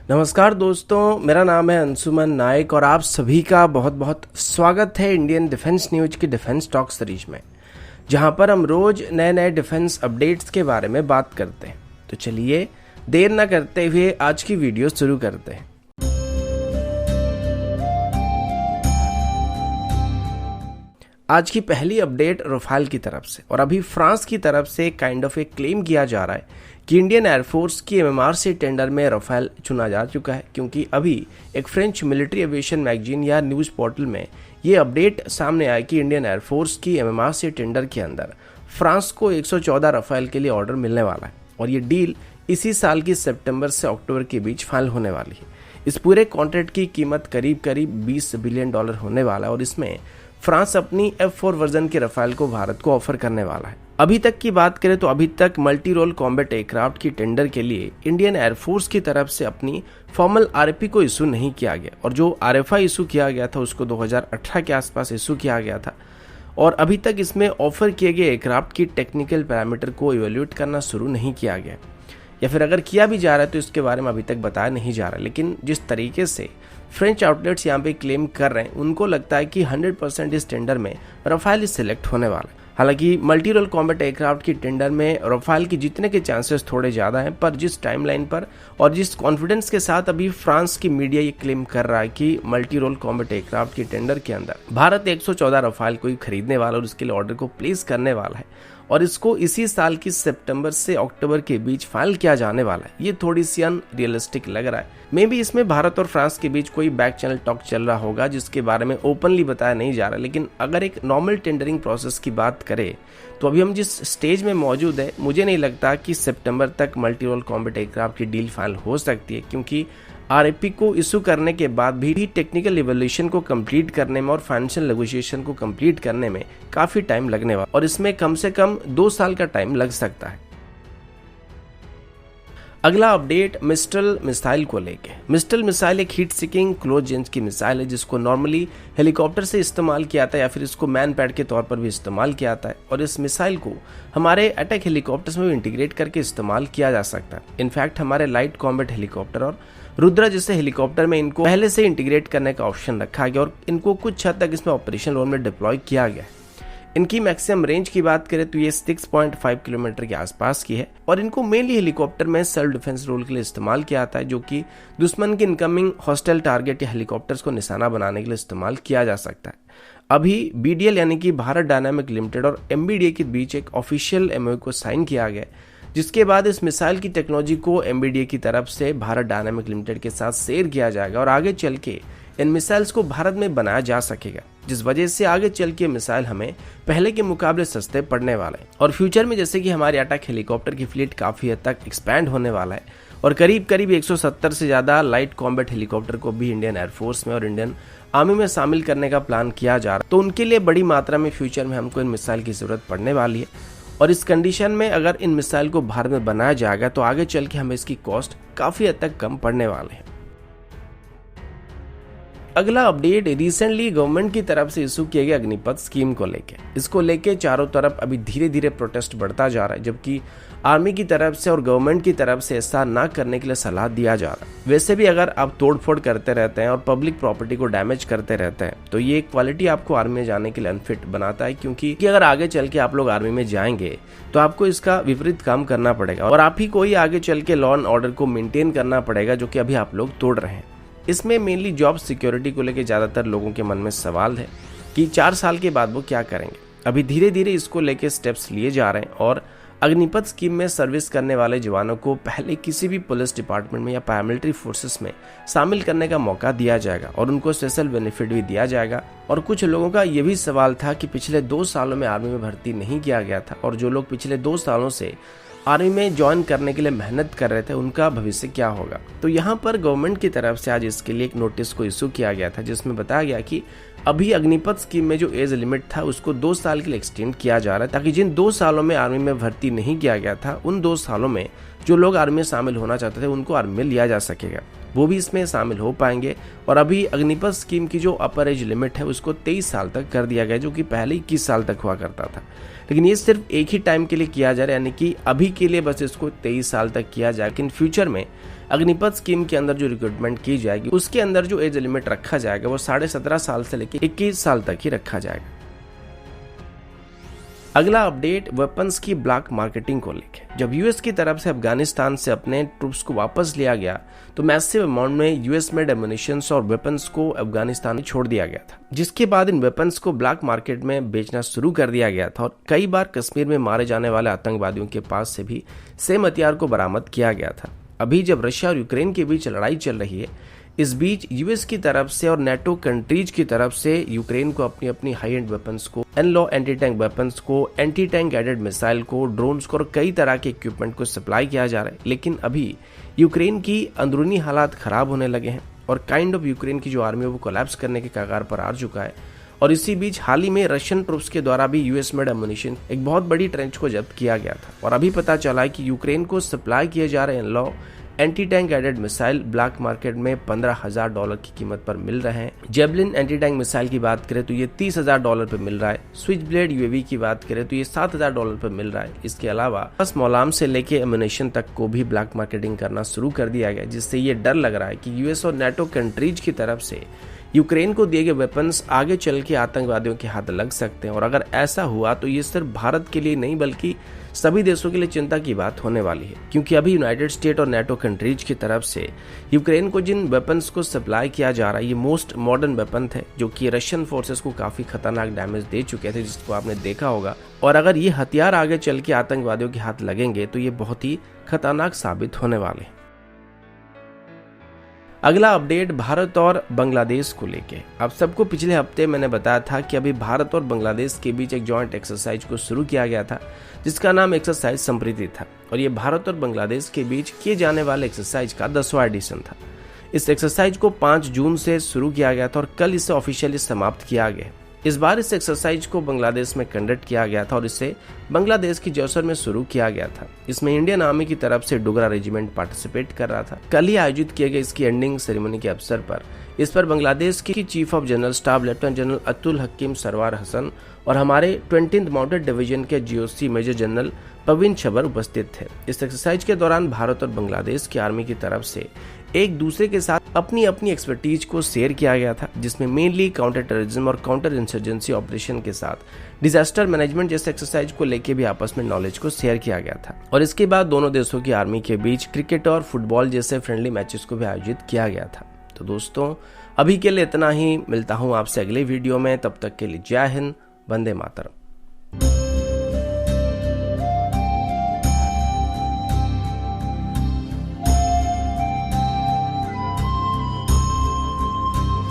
नमस्कार दोस्तों, मेरा नाम है अंशुमन नायक और आप सभी का बहुत बहुत स्वागत है इंडियन डिफेंस न्यूज की डिफेंस टॉक सीरीज में, जहां पर हम रोज नए नए डिफेंस अपडेट्स के बारे में बात करते हैं। तो चलिए देर न करते हुए आज की वीडियो शुरू करते हैं। आज की पहली अपडेट रफाल की तरफ से, और अभी फ्रांस की तरफ से काइंड ऑफ एक क्लेम किया जा रहा है कि इंडियन एयरफोर्स की MMRC टेंडर में रफाल चुना जा चुका है, क्योंकि अभी एक फ्रेंच मिलिट्री एविएशन मैगजीन या न्यूज़ पोर्टल में ये अपडेट सामने आया कि इंडियन एयरफोर्स की MMRC टेंडर के अंदर फ्रांस को 114 रफाल के लिए ऑर्डर मिलने वाला है और ये डील इसी साल की सितंबर से अक्टूबर के बीच फाइनल होने वाली है। इस पूरे कॉन्ट्रैक्ट की कीमत करीब $20 बिलियन होने वाला है और इसमें फ्रांस अपनी F4 वर्जन के रफाल को भारत को ऑफर करने वाला है। अभी तक की बात करें तो अभी तक मल्टी रोल कॉम्बैट एयरक्राफ्ट की टेंडर के लिए इंडियन एयरफोर्स की तरफ से अपनी फॉर्मल RFP को इशू नहीं किया गया और जो RFI इशू किया गया था उसको 2018 के आसपास इशू किया गया था और अभी तक इसमें ऑफर किए गए एयरक्राफ्ट की टेक्निकल पैरामीटर को इवेल्युएट करना शुरू नहीं किया गया, या फिर अगर किया भी जा रहा है तो इसके बारे में अभी तक बताया नहीं जा रहा। लेकिन जिस तरीके से फ्रेंच आउटलेट्स यहाँ पे क्लेम कर रहे हैं, उनको लगता है कि 100% इस टेंडर में रफाल सिलेक्ट होने वाला है। हालांकि मल्टी रोल कॉम्बैट एयरक्राफ्ट की टेंडर में रफाल की जीतने के चांसेस थोड़े ज़्यादा हैं, पर जिस टाइमलाइन पर और जिस कॉन्फिडेंस के साथ अभी फ्रांस की मीडिया ये क्लेम कर रहा है कि मल्टी रोल कॉम्बैट एयरक्राफ्ट की टेंडर के अंदर भारत 114 रफाल को ही खरीदने वाला और उसके लिए ऑर्डर को प्लेस करने वाला है और इसको इसी साल की सितंबर से अक्टूबर के बीच फाइल किया जाने वाला है, ये थोड़ी सी अनरियलिस्टिक लग रहा है। मे बी इसमें भारत और फ्रांस के बीच कोई बैक चैनल टॉक चल रहा होगा जिसके बारे में ओपनली बताया नहीं जा रहा। लेकिन अगर एक नॉर्मल टेंडरिंग प्रोसेस की बात करें तो अभी हम जिस स्टेज में मौजूद है, मुझे नहीं लगता कि सितंबर तक मल्टी रोल कॉम्बैट एयरक्राफ्ट की डील फाइनल हो सकती है, क्योंकि RFP को इशू करने के बाद भी टेक्निकल इवैल्यूएशन को कंप्लीट करने में और फाइनेंशियल नेगोशिएशन को कंप्लीट करने में काफी टाइम लगने वाला और इसमें कम से कम 2 साल का टाइम लग सकता है। अगला अपडेट मिस्ट्रल मिसाइल को लेके। मिस्ट्रल मिसाइल एक हीट सीकिंग क्लोज रेंज की मिसाइल है जिसको नॉर्मली हेलीकॉप्टर से इस्तेमाल किया जाता है या फिर इसको मैन पैड के तौर पर भी इस्तेमाल किया जाता है और इस मिसाइल को हमारे अटैक हेलीकॉप्टर्स में भी इंटीग्रेट करके इस्तेमाल किया जा सकता है। इनफैक्ट हमारे लाइट कॉम्बैट हेलीकॉप्टर और रुद्रा जैसे हेलीकॉप्टर में इनको पहले से इंटीग्रेट करने का ऑप्शन रखा गया और इनको कुछ हद तक इसमें ऑपरेशन रोल में डिप्लॉय किया गया है। इनकी मैक्सिमम रेंज की बात करें तो ये 6.5 किलोमीटर के आसपास की है और इनको मेनली हेलीकॉप्टर में सेल्फ डिफेंस रोल के लिए इस्तेमाल किया जाता है, जो कि दुश्मन के इनकमिंग हॉस्टाइल टारगेट या हेलीकॉप्टर्स को निशाना बनाने के लिए इस्तेमाल किया जा सकता है। अभी BDL यानी कि भारत डायनामिक लिमिटेड और MBDA के बीच एक ऑफिशियल MOU को साइन किया गया, जिसके बाद इस मिसाइल की टेक्नोलॉजी को MBDA की तरफ से भारत डायनामिक लिमिटेड के साथ शेयर किया जाएगा और आगे चल के इन मिसाइल्स को भारत में बनाया जा सकेगा, जिस वजह से आगे चल के मिसाइल हमें पहले के मुकाबले सस्ते पड़ने वाले हैं। और फ्यूचर में जैसे कि हमारे अटैक हेलीकॉप्टर की फ्लीट काफी हद तक एक्सपैंड होने वाला है और करीब 170 से ज्यादा लाइट कॉम्बैट हेलीकॉप्टर को भी इंडियन एयरफोर्स में और इंडियन आर्मी में शामिल करने का प्लान किया जा रहा है, तो उनके लिए बड़ी मात्रा में फ्यूचर में हमको इन मिसाइल की जरूरत पड़ने वाली है और इस कंडीशन में अगर इन मिसाइल को भारत में बनाया जाएगा तो आगे चल के हमें इसकी कॉस्ट काफी हद तक कम पड़ने वाले हैं। अगला अपडेट रिसेंटली गवर्नमेंट की तरफ से इशू किए गए अग्निपथ स्कीम को लेके। इसको लेके चारों तरफ अभी धीरे धीरे प्रोटेस्ट बढ़ता जा रहा है, जबकि आर्मी की तरफ से और गवर्नमेंट की तरफ से ऐसा ना करने के लिए सलाह दिया जा रहा है। वैसे भी अगर आप तोड़फोड़ करते रहते हैं और पब्लिक प्रॉपर्टी को डैमेज करते रहते हैं तो ये क्वालिटी आपको आर्मी में जाने के लिए अनफिट बनाता है, क्योंकि अगर आगे चल के आप लोग आर्मी में जाएंगे तो आपको इसका विपरीत काम करना पड़ेगा और आप ही को ही आगे चल के लॉ एंड ऑर्डर को मेंटेन करना पड़ेगा, जो कि अभी आप लोग तोड़ रहे हैं। इसमें मेनली जॉब सिक्योरिटी को लेकर ज्यादातर लोगों के मन में सवाल है कि 4 साल के बाद वो क्या करेंगे। अभी धीरे धीरे इसको लेके स्टेप्स लिए जा रहे हैं और अग्निपथ स्कीम में सर्विस करने वाले जवानों को पहले किसी भी पुलिस डिपार्टमेंट में या पैरामिलिट्री फोर्सेस में शामिल करने का मौका दिया जाएगा और उनको स्पेशल बेनिफिट भी दिया जाएगा। और कुछ लोगों का ये भी सवाल था कि पिछले 2 सालों में आर्मी में भर्ती नहीं किया गया था और जो लोग पिछले 2 सालों से आर्मी में ज्वाइन करने के लिए मेहनत कर रहे थे उनका भविष्य क्या होगा। तो यहाँ पर गवर्नमेंट की तरफ से आज इसके लिए एक नोटिस को इशू किया गया था, जिसमें बताया गया कि अभी अग्निपथ स्कीम में जो एज लिमिट था उसको 2 साल के लिए एक्सटेंड किया जा रहा है, ताकि जिन 2 सालों में आर्मी में भर्ती नहीं किया गया था उन 2 सालों में जो लोग आर्मी में शामिल होना चाहते थे उनको आर्मी में लिया जा सकेगा। वो भी इसमें शामिल हो पाएंगे। और अभी अग्निपथ स्कीम की जो अपर एज लिमिट है उसको 23 साल तक कर दिया गया, जो कि पहले 21 साल तक हुआ करता था। लेकिन ये सिर्फ एक ही टाइम के लिए किया जा रहा है, यानी कि अभी के लिए बस इसको 23 साल तक किया जाए। लेकिन फ्यूचर में अग्निपथ स्कीम के अंदर जो रिक्रूटमेंट की जाएगी उसके अंदर जो एज लिमिट रखा जाएगा वो 17.5 साल से लेकर 21 साल तक ही रखा जाएगा। अगला अपडेट वेपन्स की ब्लैक मार्केटिंग को लेकर। जब यूएस की तरफ से अफगानिस्तान से अपने ट्रूप्स को वापस लिया गया तो मैसिव अमाउंट में यूएस मेड एमुनिशंस और वेपन्स को अफगानिस्तान में छोड़ दिया गया था, जिसके बाद इन वेपन्स को ब्लैक मार्केट में बेचना शुरू कर दिया गया था। और कई बार कश्मीर में मारे जाने वाले आतंकवादियों के पास से भी सेम हथियार को बरामद किया गया था। अभी जब रशिया और यूक्रेन के बीच लड़ाई चल रही है, इस बीच यूएस की तरफ से और नेटो कंट्रीज की तरफ से यूक्रेन को अपनी अपनी हाई एंड वेपन्स को, एनलॉ एंटी टैंक वेपन्स को, एंटी टैंक गाइडेड मिसाइल को, ड्रोन्स को और कई तरह के इक्विपमेंट को सप्लाई किया जा रहा है। लेकिन अभी यूक्रेन की अंदरूनी हालात खराब होने लगे हैं और काइंड ऑफ यूक्रेन की जो आर्मी है वो कोलैप्स करने के कगार पर आ चुका है। और इसी बीच हाल ही में रशियन ट्रूप्स के द्वारा भी यूएस मेड एमुनिशन एक बहुत बड़ी ट्रेंच को जब्त किया गया था। और अभी पता चला है कि यूक्रेन को सप्लाई किए जा रहे एनलॉ anti tank guided missile black market में $15,000 की कीमत पर मिल रहे हैं। जेवलिन एंटी टैंक मिसाइल की बात करें तो ये $30,000 पे मिल रहा है। स्विच ब्लेड यूएवी की बात करें तो ये $7,000 पे मिल रहा है। इसके अलावा बस मौलाम से लेके एमुनिशन तक को भी ब्लैक मार्केटिंग करना शुरू कर दिया गया, जिससे ये डर लग रहा है कि यूएस और नेटो कंट्रीज की तरफ से यूक्रेन को दिए गए वेपन्स आगे चल के आतंकवादियों के हाथ लग सकते हैं। और अगर ऐसा हुआ तो ये सिर्फ भारत के लिए नहीं बल्कि सभी देशों के लिए चिंता की बात होने वाली है, क्योंकि अभी यूनाइटेड स्टेट और नेटो कंट्रीज की तरफ से यूक्रेन को जिन वेपन्स को सप्लाई किया जा रहा है ये मोस्ट मॉडर्न वेपन थे, जो कि रशियन फोर्सेस को काफी खतरनाक डैमेज दे चुके थे, जिसको आपने देखा होगा। और अगर ये हथियार आगे चल के आतंकवादियों के हाथ लगेंगे तो ये बहुत ही खतरनाक साबित होने वाले हैं। अगला अपडेट भारत और बांग्लादेश को लेके। आप सबको पिछले हफ्ते मैंने बताया था कि अभी भारत और बांग्लादेश के बीच एक जॉइंट एक्सरसाइज को शुरू किया गया था, जिसका नाम एक्सरसाइज समृद्धि था। और ये भारत और बांग्लादेश के बीच किए जाने वाले एक्सरसाइज का 10वां एडिशन था। इस एक्सरसाइज को 5 जून से शुरू किया गया था और कल इसे ऑफिशियली समाप्त किया गया। इस बार इस एक्सरसाइज को बांग्लादेश में कंडक्ट किया गया था और इसे बांग्लादेश की जौसर में शुरू किया गया था। इसमें इंडियन आर्मी की तरफ से डोगरा रेजिमेंट पार्टिसिपेट कर रहा था। कल ही आयोजित किए गए इसकी एंडिंग सेरेमनी के अवसर पर इस पर बांग्लादेश की chief of general staff lieutenant general Atul Hakim Sarwar Hasan और हमारे 20th माउंटेड डिवीजन के GOC major general Pavin Chhabar उपस्थित थे। इस एक्सरसाइज के दौरान भारत और बांग्लादेश की आर्मी की तरफ से एक दूसरे के साथ अपनी अपनी एक्सपर्टीज को शेयर किया गया था, जिसमें मेनली काउंटर टेररिज्म और काउंटर इंसर्जेंसी ऑपरेशन के साथ डिजास्टर मैनेजमेंट जैसे एक्सरसाइज को लेके भी आपस में नॉलेज को शेयर किया गया था। और इसके बाद दोनों देशों की आर्मी के बीच क्रिकेट और फुटबॉल जैसे फ्रेंडली मैचेस को भी आयोजित किया गया था। तो दोस्तों अभी के लिए इतना ही, मिलता हूँ आपसे अगले वीडियो में, तब तक के लिए जय हिंद, वंदे मातरम।